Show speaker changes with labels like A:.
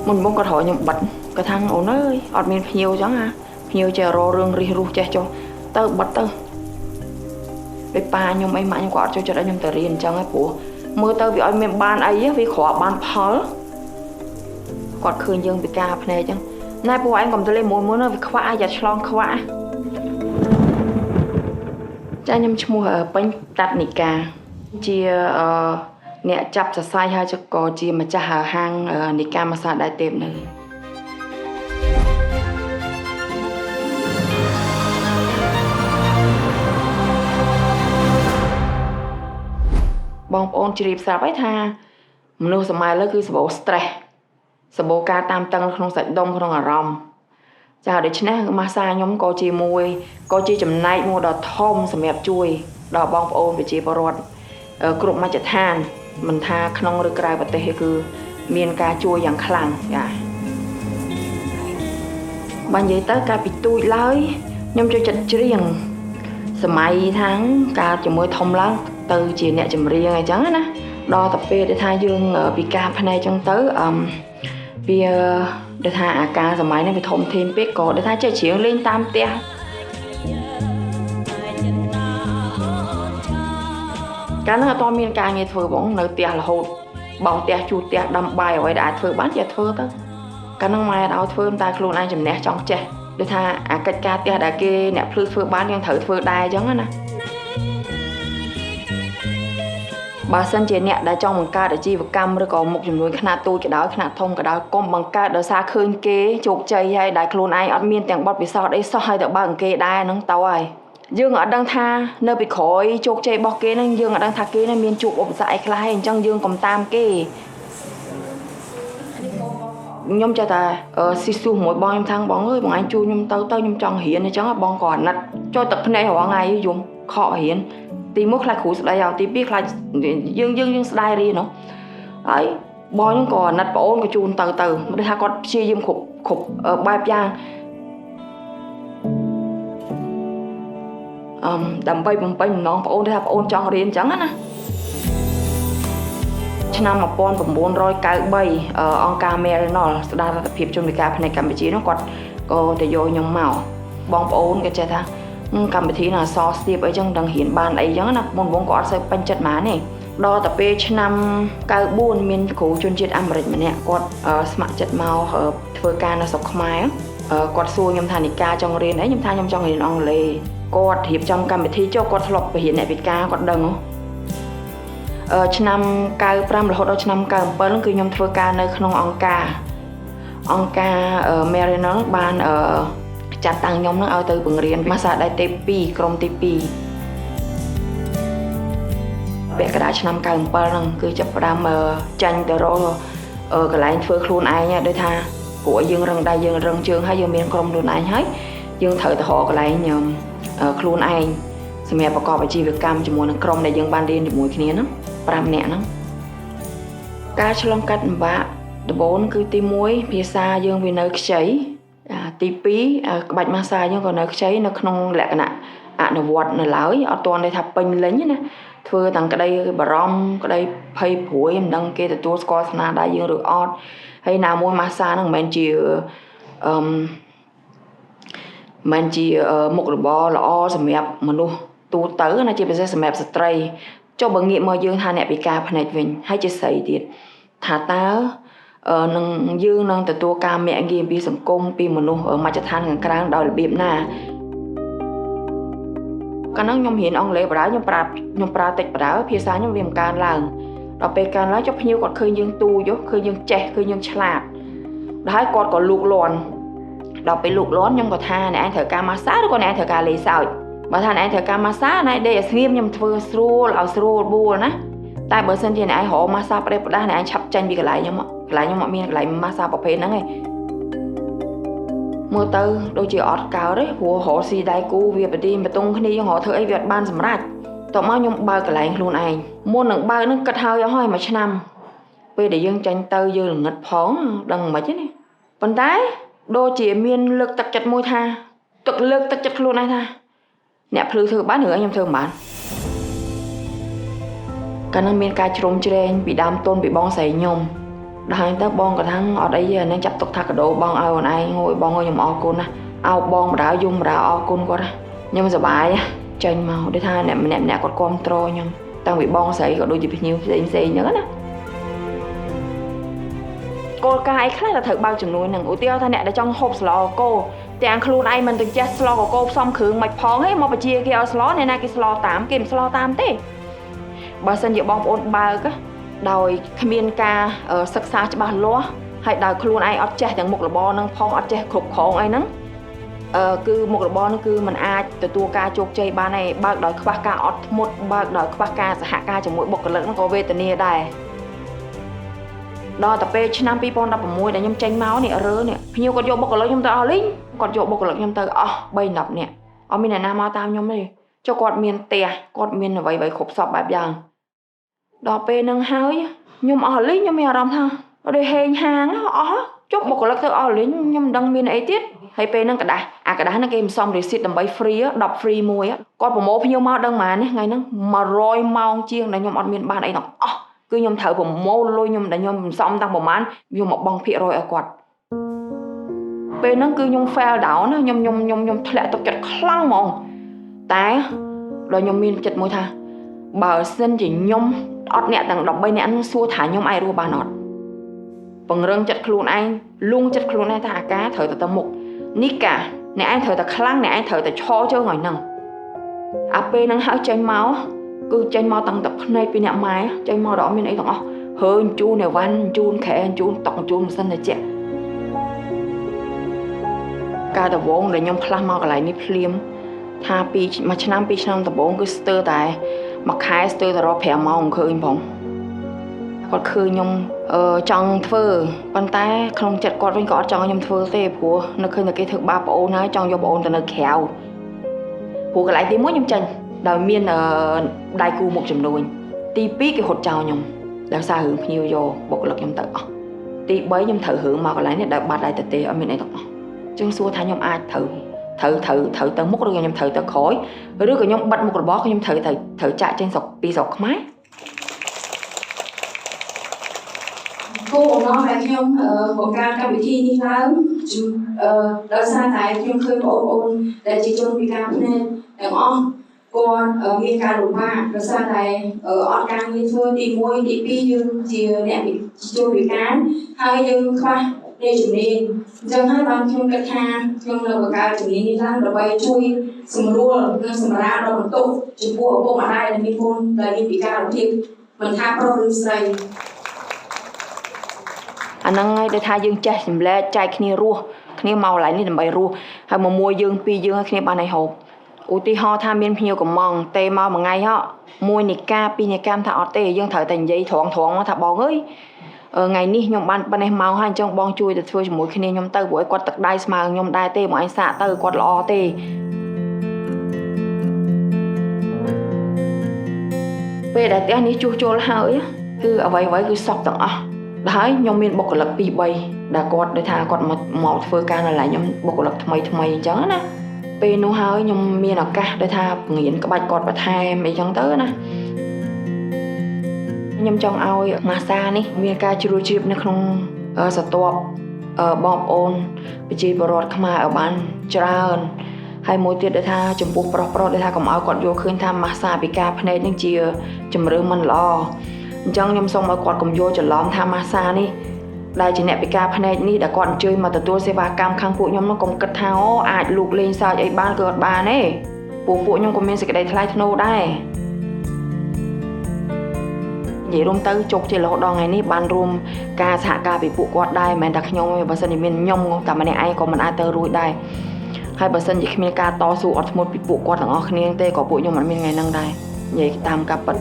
A: mình mong có hỏi nhưng bật cái thằng ổn ơi ọt miền nhiều chẳng à nhiều chờ rô rương ri ru che cho tơ bật tơ để pa nhưng mấy mà nhưng quả cho đã nhưng tờ riêng chẳng ai của mưa tơ vì anh miền ban ấy vì khó ban phở quạt khơi dương bị ca này chẳng nay bố anh còn tôi lên muốn nó vì khóa giặt long khóa cha nhâm mua ở bên đặt nị ca chia nè chậpจะ sai hai cho có chia mà cha hà hang nị ca mà sao đại tiệm này bong ôn chỉ sạp ấy thaមនុស្សសម័យលើគឺសបោ stress សបោការតាមតឹងក្នុងសាច់ដុំក្នុងអារម្មណ៍ចាដូច្នេះម៉ាសាខ្ញុំក៏ជាមួយក៏ជាចំណែកមួយដ៏ធំសម្រាប់ជួយដល់បងប្អូនប្រជាពលរដ្ឋគ្រប់មជ្ឈដ្ឋានមិនថាក្នុងឬក្រៅប្រទេសគឺមានការជួយយ៉ាងខ្លាំងចាបើនិយាយទៅការពីទូចឡើយខ្ញុំចូលចិត្តច្រៀងសម័យថាងការជាមួយធំឡើងទៅជាអ្នកចម្រៀងអីចឹងណាដល់ទៅពេលដែលថាយើងពីការផ្នែកចឹងទៅវាដែលថាអាការសម័យនេះវាធំធេងពេកក៏ដែលថាចេះច្រៀងលេងតាមផ្ទះកាលនោះអត់មានការងារធ្វើបងនៅផ្ទះរហូតបោសផ្ទះជួសផ្ទះដាំបាយអ្វីដែលអាចធ្វើបានជាធ្វើទៅកាលនោះម៉ែឲ្យធ្វើតែខ្លួនឯងជំនះចង់ចេះដូចថាអាកិច្ចការផ្ទះដែលគេអ្នកភ្លឺធ្វើបានយើងត្រូវធ្វើដែរអញ្ចឹងណាបើសិនជាអ្នកដែលចង់បង្កើតអាជីវកម្មឬក៏មុខជំនួញខ្នាតតូចក៏ដោយខ្នាតធំក៏ដោយកុំបង្កើតដោយសារឃើញគេជោគជ័យហើយដែលខ្លួនឯងអត់មានទាំងបទពិសោធន៍អីសោះហើយទៅបើគេដែរហ្នឹងទៅហើយយើងអត់ដឹងថានៅពីក្រោយជោគជ័យរបស់គេហ្នឹងយើងអត់ដឹងថាគេនឹងមានជួបឧបសគ្គអីខ្លះហើយអញ្ចឹងយើងកុំតាមគេខ្ញុំចេះតែស៊ីស៊ូមួយបងខ្ញុំថាបងអើយបងឯងជួយខ្ញុំទៅខ្ញុំចង់រៀនអញ្ចឹងបងក៏អាណិតចូលទឹកភ្នែករាល់ថ្ងៃយំខករៀនទី1ខ្លាចគ្រូស្ដីឲ្យទី2ខ្លាចយើងស្ដាយរៀននោះហើយបងខ្ញុំក៏អាណិតប្អូនក៏ជូនទៅមិនថាគាត់ព្យាយាមគ្រប់បែបយ៉ាងដើម្បីបំពេញបំណងប្អូនថាប្អូនចង់រៀនអញ្ចឹងណាឆ្នាំ1993អង្គការ Merenol ស្ដាររដ្ឋភាពជនពិការផ្នែកកម្ពុជានោះគាត់ក៏ទៅយកខ្ញុំមកបងប្អូនក៏ចេះថាកម្មវិធីណាអសរស្ទាបអីចឹងដឹងរៀនបានអីចឹងណាមុនក៏អត់សូវពេញចិត្តហ្មងទេដល់តែពេលឆ្នាំ94មានគ្រូជនជាតិអាមេរិកម្នាក់គាត់ស្ម័គ្រចិត្តមកធ្វើការនៅស្រុកខ្មែរគាត់សួរខ្ញុំថានិកាចង់រៀនអីខ្ញុំថាខ្ញុំចង់រៀនអង់គ្លេសគាត់រៀបចំកម្មវិធីចុះគាត់ធ្លាប់បរិញ្ញាអ្នកពិការគាត់ដឹងឆ្នាំ95រហូតដល់ឆ្នាំ97គឺខ្ញុំធ្វើការនៅក្នុងអង្គការ Merenol បានចាត់តាំងខ្ញុំនឹងឲ្យទៅបង្រៀនភាសាដៃទេ2ក្រុមទី2ពាក់កណ្ដាលឆ្នាំ97ហ្នឹងគឺចាប់ផ្ដើមចាញ់ទៅរកកន្លែងធ្វើខ្លួនឯងដូចថាព្រោះយើងរឹងដៃយើងរឹងជើងហើយយើងមានក្រុមខ្លួនឯងហើយយើងត្រូវទៅរកកន្លែងខ្លួនឯងសម្រាប់ប្រកបអាជីវកម្មជាមួយនឹងក្រុមដែលយើងបានរៀនជាមួយគ្នាហ្នឹង5នាក់ហ្នឹងការឆ្លងកាត់លំបាកដំបូងគឺទី1ភាសាយើងវានៅខ្ចីទី2ក្បាច់ម៉ាសាយើងក៏នៅខ្ចីនៅក្នុងលក្ខណៈអនុវត្តនៅឡើយអត់ទាន់ថាពេញលេញណាធ្វើទាំងក្តីបារម្ភក្តីភ័យព្រួយមិនដឹងគេទទួលស្គាល់ស្នាដៃយើងឬអត់ហើយណាមួយម៉ាសាហ្នឹងមិនមែនជាមុខរបរល្អសម្រាប់មនុស្សទូទៅណាជាពិសេសសម្រាប់ស្ត្រីចុះបើងាកមកយើងថាអ្នកពិការផ្នែកវិញហើយជាស្រីទៀតថាតើនឹងយើងនឹងទទួលការមាក់ងាយពីសង្គមពីមនុស្សមជ្ឈដ្ឋានខាងក្រៅដោយរបៀបណាកាលនោះខ្ញុំរៀនអង់គ្លេសបណ្ដោយខ្ញុំប្រើតិចបណ្ដោយភាសាខ្ញុំវាមិនកើនឡើងដល់ពេលកើនឡើងចុះភ្ញៀវគាត់ឃើញយើងទូចឃើញយើងចេះឃើញយើងឆ្លាតដល់ហើយគាត់ក៏លូកលាន់ដល់ពេលលូកលាន់ខ្ញុំក៏ថាអ្នកឯងត្រូវការម៉ាសាឬក៏អ្នកឯងត្រូវការលេងសើចបើថាអ្នកឯងត្រូវការម៉ាសាណែដេកឲ្យស្ងៀមខ្ញុំធ្វើស្រួលឲ្យស្រួលបួលណាតែបើសិនជាអ្នកឯងរកម៉ាសាប្រេះប្រដាស់អ្នកឯងឆាប់ចាញ់ពីកន្លែងខ្ញុំអត់មានកន្លែងម៉ាសាប្រភេទហ្នឹងឯងមើលទៅដូចជាអត់កោទេព្រោះរកស៊ីដៃគូវាបទីបតុងគ្នាយើងរកធ្វើអីវាអត់បានសម្រេចតោះមកខ្ញុំបើកកន្លែងខ្លួនឯងមុននឹងបើកហ្នឹងគិតហើយអស់ហើយមួយឆ្នាំពេលដែលយើងចាញ់ទៅយើងល្ងិតផងដឹងមិនទេនេះប៉ុន្តែដូចជាមានលើកទឹកចិត្តមួយថាលើកទឹកចិត្តខ្លួនឯងថាអ្នកភ្លឺធ្វើបានឬខ្ញុំធ្វើមិនបានកាលនោះមានការជ្រុំជ្រែងពីដើមទុនពីបងស្រីខ្ញុំ Đây tới bon cả tháng ở đây giờ nên chặt tục thạc đồ bon ao này ngồi bon ngồi nhầm ao côn nè ao bon mà đã dùng mà đã ao côn quá nhưng mà giờ bài á tranh màu để tha nè còn control nhưng tăng bị bon sấy có đôi gì bị nhiều gì nhớ nè cô cái khác là thật bao chừng nuôi nè ủi tiêu tha nè để trong hộp slot côแต่ខ្លួនឯងមិនទៅចេះ slot កកផ្សំគ្រឿងមិនផងហីមកបជាគេឲ្យ slot អ្នកណាគេ slot តាមគេមិន slot តាមទេបើសិនជាបងប្អូនបើកដោយគ្មានការសិក្សាច្បាស់លាស់ហើយដោយខ្លួនឯងអត់ចេះទាំងមុខរបរនឹងផងអត់ចេះគ្រប់គ្រងអីហ្នឹងគឺមុខរបរនោះគឺมันអាចទទួលការជោគជ័យបានទេបើកដោយខ្វះការអត់ធ្មត់បើកដោយខ្វះការសហការជាមួយបុគ្គលិកហ្នឹងក៏វេទនាដែរដល់តែពេលឆ្នាំ2016ដែលខ្ញុំចេញមកនេះរើនេះភ្ញៀវគាត់យកបុគ្គលិកខ្ញុំទៅអស់លីងគាត់យកបុគ្គលិកខ្ញុំទៅអស់3-10នាក់អត់មានអ្នកណាមកតាមខ្ញុំទេចុះគាត់មានផ្ទះគាត់មានអ្វីៗគ្រប់សពបែបយ៉ាងដល់ពេលនឹងហើយខ្ញុំអស់លីងខ្ញុំមានអារម្មណ៍ថាដូចហេងហាងអស់ចុះបុគ្គលិកទៅអស់លីងខ្ញុំមិនដឹងមានអីទៀតហើយពេលហ្នឹងกระดาษហ្នឹងគេមិនសម receipt ដើម្បី free 10 free មួយគាត់ប្រមូលភ្ញៀវមកដឹងម៉ាននេះថ្ងៃហ្នឹង100ម៉ោងជាងដែលខ្ញុំអត់មានបានអីទាំងអស់គឺខ្ញុំត្រូវប្រមូលលុយខ្ញុំដែលខ្ញុំសំតាំងប្រហែលខ្ញុំមកបង់ភាគរយឲ្យគាត់ពេលហ្នឹងគឺខ្ញុំ fail down ណាខ្ញុំធ្លាក់ទឹកចិត្តខ្លាំងហ្មងតែដល់ខ្ញុំមានចិត្តមួយថាបើសិនជាខ្ញុំអត់អ្នកទាំង13អ្នកហ្នឹងសួរថាខ្ញុំអាចរស់បានអត់ពង្រឹងចិត្តខ្លួនឯងលួងចិត្តខ្លួនឯងថាអាការត្រូវទៅមុខនេះកាអ្នកឯងត្រូវតែខ្លាំងអ្នកឯងត្រូវតែឈរជើងឲ្យហ្នឹងអាពេលហ្នឹងហើយចេញមកគឺចេញមកតាំងតែភ្នែកពីអ្នកម៉ែចេញមកដល់អត់មានអីទាំងអស់ហើញជូនអីវ៉ាន់ជូនខែជូនតុកជូនម៉ាស៊ីនត្រជាក់ការដំបងដែលខ្ញុំផ្លាស់មកកន្លែងនេះភ្លាមថាមួយឆ្នាំ2ឆ្នាំដំបងគឺស្ទើរតែមួយខែស្ទើរតែរក5ម៉ោងឃើញផងគាត់ឃើញខ្ញុំចង់ធ្វើប៉ុន្តែក្នុងចិត្តគាត់វិញក៏អត់ចង់ឲ្យខ្ញុំធ្វើទេព្រោះនៅឃើញតែគេធ្វើបាបប្អូនហើយចង់យកប្អូនទៅនៅក្រៅព្រោះកន្លែងទី1ខ្ញុំចេញដោយមានដៃគូមុខចំនួនទី2គេហត់ចោលខ្ញុំដោយសាររឿងភ្ញៀវយកបុគ្គលិកខ្ញុំទៅអស់ទី3ខ្ញុំត្រូវរឿងមកកន្លែងនេះដោយបាត់ដៃទៅទេអត់មានអីទាំងអស់ចឹងសួរថាខ្ញុំអាចត្រូវទៅមុខឬខ្ញុំត្រូវទៅក្រោយឬក៏ខ្ញុំបិទមុខរបរខ្ញុំត្រូវចាក់ចេញស្រុកពីស្រុកខ្មែរគោលបំណងដែលខ្ញុំបង្កើតកម្មវិធីនេះឡើងដោយសារតែខ្ញុំឃើញបងប្អូនដែលជាជនពិការភ្នែកទាំងអស់គាត់មានការលំបាកដោយសារតែអត់ការងារធ្វើទី1ទី2យើងជាអ្នកជនពិការហើយយើងខ្វះនៃជំនាញអញ្ចឹងហើយបានខ្ញុំគិតថាខ្ញុំនឹងបង្កើតជំនាញនេះឡើងដើម្បីជួយសម្រួលនិងសម្រាលដល់បន្ទុកចំពោះឪពុកម្ដាយដែលមានកូនដែលមានពិការភាពមិនថាប្រុសឬស្រីអាហ្នឹងហើយដែលថាយើងចេះសម្លែកចែកគ្នារស់គ្នាមកកន្លែងនេះដើម្បីរស់ហើយមួយយើងពីរយើងឲ្យគ្នាបានឲ្យហូបឧទាហរណ៍ថាមានភ្ញៀវកំងទេមកមួយថ្ងៃហ៎មួយនិកាពីរនិកាថាអត់ទេយើងត្រូវតែនិយាយត្រង់មកថាបងអើយថ្ងៃនេះខ្ញុំបានប៉ុណ្ណេះមកហើយអញ្ចឹងបងជួយទៅធ្វើជាមួយគ្នាខ្ញុំទៅព្រោះគាត់ទឹកដៃស្មើខ្ញុំដែរទេមកឯងសាកទៅគាត់ល្អទេពេលដែលផ្ទះនេះជួសជុលហើយគឺអ្វីគឺសពទាំងអស់ហើយខ្ញុំមានបុគ្គលិក 2-3 ដែលគាត់ដូចថាគាត់មកធ្វើការនៅឡើយខ្ញុំបុគ្គលិកថ្មីអញ្ចឹងណាពេលនោះហើយខ្ញុំមានឱកាសដែលថាបង្រៀនក្បាច់គាត់បន្ថែមអីចឹងទៅណាខ្ញុំចង់ឲ្យម៉ាសានេះមានការជ្រួលជ្រាបនៅក្នុងស្រទាប់បងប្អូនប្រជាពលរដ្ឋខ្មែរឲ្យបានច្រើនហើយមួយទៀតដែលថាចំពោះប្រុសដែលថាកុំឲ្យគាត់យល់ឃើញថាម៉ាសាពិការភ្នែកនឹងជាជំរឿនមិនល្អអញ្ចឹងខ្ញុំសូមឲ្យគាត់កុំយល់ច្រឡំថាម៉ាសានេះដែលជាអ្នកពិការភ្នែកនេះដែលគាត់អញ្ជើញមកទទួលសេវាកម្មខាងពួកខ្ញុំនោះកុំគិតថាអូអាចលូកលេងសើចអីបានគឺអត់បានទេពួកខ្ញុំក៏មានសេចក្តីថ្លៃថ្នូរដែរនិយាយរួមទៅជោគជ័យរហូតដល់ថ្ងៃនេះបានរួមការសហការពីពួកគាត់ដែរមិនមែនតែខ្ញុំទេបើសិនជាមានខ្ញុំតែម្នាក់ឯងក៏មិនអាចទៅរួចដែរហើយបើសិនជាគ្មានការតស៊ូអត់ធ្មត់ពីពួកគាត់ទាំងអស់គ្នាទេក៏ពួកខ្ញុំមិនមានថ្ងៃហ្នឹងដែរនិយាយតាមការពិត